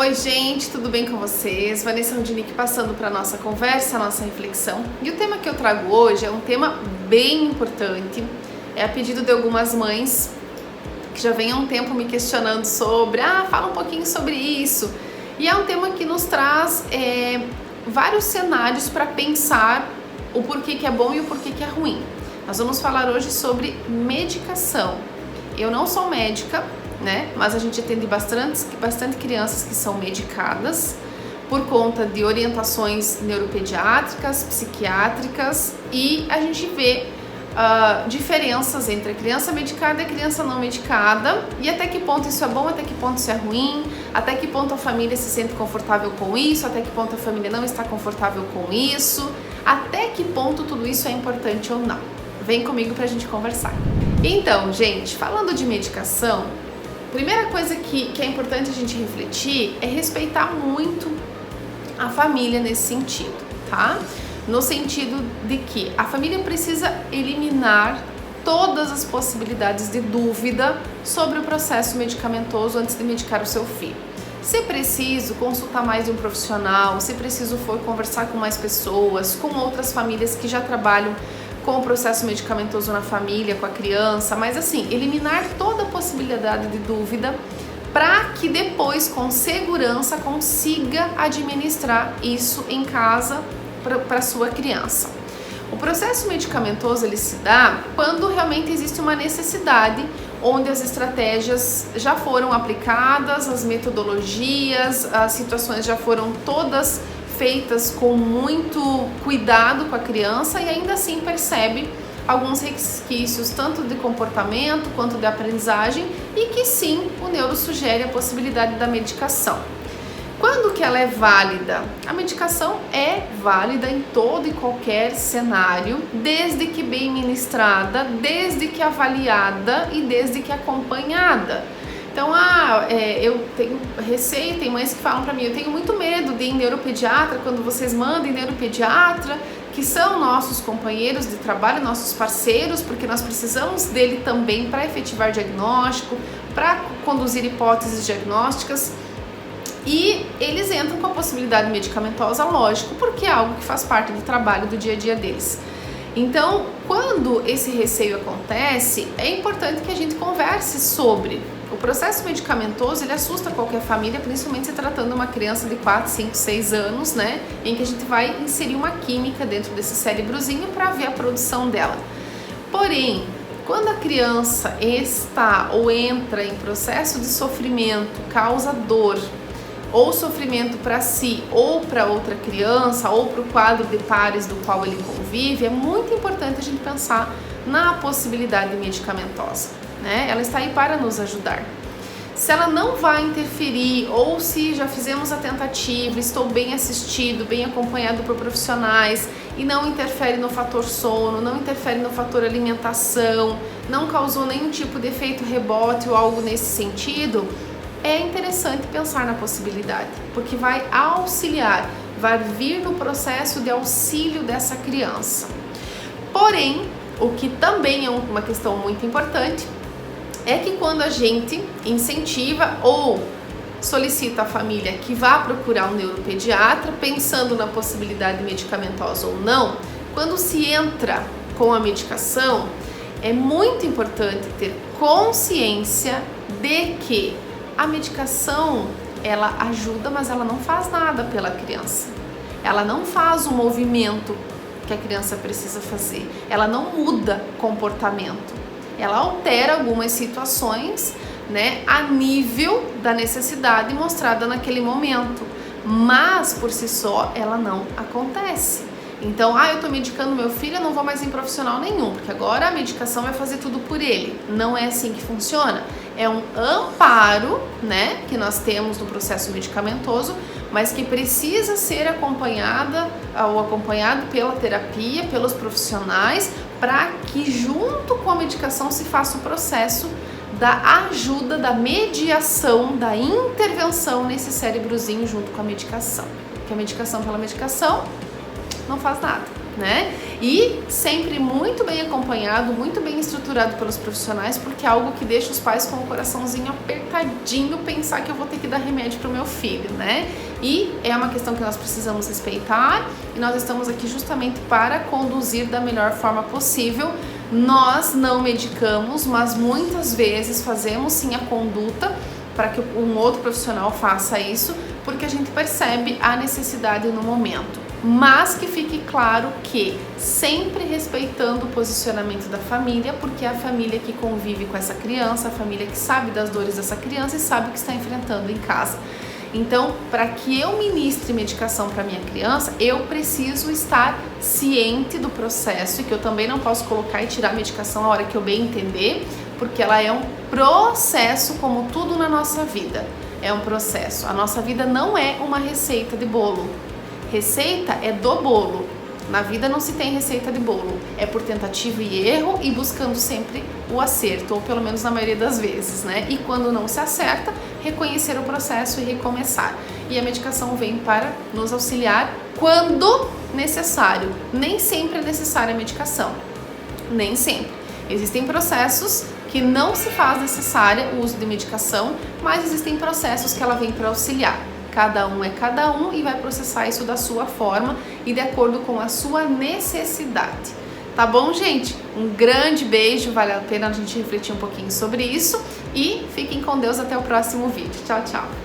Oi gente, tudo bem com vocês? Vanessa Rudnick passando para a nossa conversa, a nossa reflexão. E o tema que eu trago hoje é um tema bem importante. É a pedido de algumas mães que já vem há um tempo me questionando sobre, fala um pouquinho sobre isso. E é um tema que nos traz vários cenários para pensar o porquê que é bom e o porquê que é ruim. Nós vamos falar hoje sobre medicação. Eu não sou médica, né? Mas a gente atende bastante crianças que são medicadas por conta de orientações neuropediátricas, psiquiátricas, e a gente vê diferenças entre a criança medicada e a criança não medicada, e até que ponto isso é bom, até que ponto isso é ruim, até que ponto a família se sente confortável com isso, até que ponto a família não está confortável com isso, até que ponto tudo isso é importante ou não. Vem comigo pra gente conversar. Então, gente, falando de medicação, primeira coisa que é importante a gente refletir é respeitar muito a família nesse sentido, tá? No sentido de que a família precisa eliminar todas as possibilidades de dúvida sobre o processo medicamentoso antes de medicar o seu filho. Se preciso, consultar mais de um profissional, se preciso for conversar com mais pessoas, com outras famílias que já trabalham com o processo medicamentoso na família, com a criança, mas assim, eliminar toda a possibilidade de dúvida para que depois, com segurança, consiga administrar isso em casa para sua criança. O processo medicamentoso ele se dá quando realmente existe uma necessidade, onde as estratégias já foram aplicadas, as metodologias, as situações já foram todas feitas com muito cuidado com a criança e ainda assim percebe alguns resquícios tanto de comportamento quanto de aprendizagem e que sim, o neuro sugere a possibilidade da medicação. Quando que ela é válida? A medicação é válida em todo e qualquer cenário, desde que bem ministrada, desde que avaliada e desde que acompanhada. Então, eu tenho receio, tem mães que falam pra mim, eu tenho muito medo de ir em neuropediatra, quando vocês mandam em neuropediatra, que são nossos companheiros de trabalho, nossos parceiros, porque nós precisamos dele também para efetivar diagnóstico, para conduzir hipóteses diagnósticas, e eles entram com a possibilidade medicamentosa, lógico, porque é algo que faz parte do trabalho do dia a dia deles. Então, quando esse receio acontece, é importante que a gente converse sobre. O processo medicamentoso, ele assusta qualquer família, principalmente se tratando de uma criança de 4, 5, 6 anos, né? Em que a gente vai inserir uma química dentro desse cérebrozinho para ver a produção dela. Porém, quando a criança está ou entra em processo de sofrimento, causa dor, ou sofrimento para si, ou para outra criança, ou para o quadro de pares do qual ele convive, é muito importante a gente pensar na possibilidade medicamentosa, né? Ela está aí para nos ajudar. Se ela não vai interferir, ou se já fizemos a tentativa, estou bem assistido, bem acompanhado por profissionais, e não interfere no fator sono, não interfere no fator alimentação, não causou nenhum tipo de efeito rebote ou algo nesse sentido, é interessante pensar na possibilidade, porque vai auxiliar, vai vir no processo de auxílio dessa criança. Porém, o que também é uma questão muito importante é que quando a gente incentiva ou solicita a família que vá procurar um neuropediatra, pensando na possibilidade medicamentosa ou não, quando se entra com a medicação, é muito importante ter consciência de que a medicação, ela ajuda, mas ela não faz nada pela criança. Ela não faz o movimento que a criança precisa fazer. Ela não muda comportamento. Ela altera algumas situações, né, a nível da necessidade mostrada naquele momento. Mas, por si só, ela não acontece. Então, eu tô medicando meu filho, eu não vou mais em profissional nenhum, porque agora a medicação vai fazer tudo por ele. Não é assim que funciona. É um amparo, né, que nós temos no processo medicamentoso, mas que precisa ser acompanhada ou acompanhado pela terapia, pelos profissionais, para que junto com a medicação se faça o processo da ajuda, da mediação, da intervenção nesse cérebrozinho junto com a medicação. Porque a medicação pela medicação não faz nada, né? E sempre muito bem acompanhado, muito bem estruturado pelos profissionais, porque é algo que deixa os pais com o coraçãozinho apertadinho pensar que eu vou ter que dar remédio para o meu filho, né? E é uma questão que nós precisamos respeitar e nós estamos aqui justamente para conduzir da melhor forma possível. Nós não medicamos, mas muitas vezes fazemos sim a conduta para que um outro profissional faça isso, porque a gente percebe a necessidade no momento. Mas que fique claro que sempre respeitando o posicionamento da família, porque é a família que convive com essa criança, a família que sabe das dores dessa criança e sabe o que está enfrentando em casa. Então, para que eu ministre medicação para minha criança, eu preciso estar ciente do processo e que eu também não posso colocar e tirar a medicação a hora que eu bem entender, porque ela é um processo como tudo na nossa vida. É um processo. A nossa vida não é uma receita de bolo. Receita é do bolo. Na vida não se tem receita de bolo. É por tentativa e erro e buscando sempre o acerto, ou pelo menos na maioria das vezes, né? E quando não se acerta, reconhecer o processo e recomeçar. E a medicação vem para nos auxiliar quando necessário. Nem sempre é necessária a medicação. Nem sempre. Existem processos que não se faz necessária o uso de medicação, mas existem processos que ela vem para auxiliar. Cada um é cada um e vai processar isso da sua forma e de acordo com a sua necessidade. Tá bom, gente? Um grande beijo, vale a pena a gente refletir um pouquinho sobre isso e fiquem com Deus até o próximo vídeo. Tchau, tchau!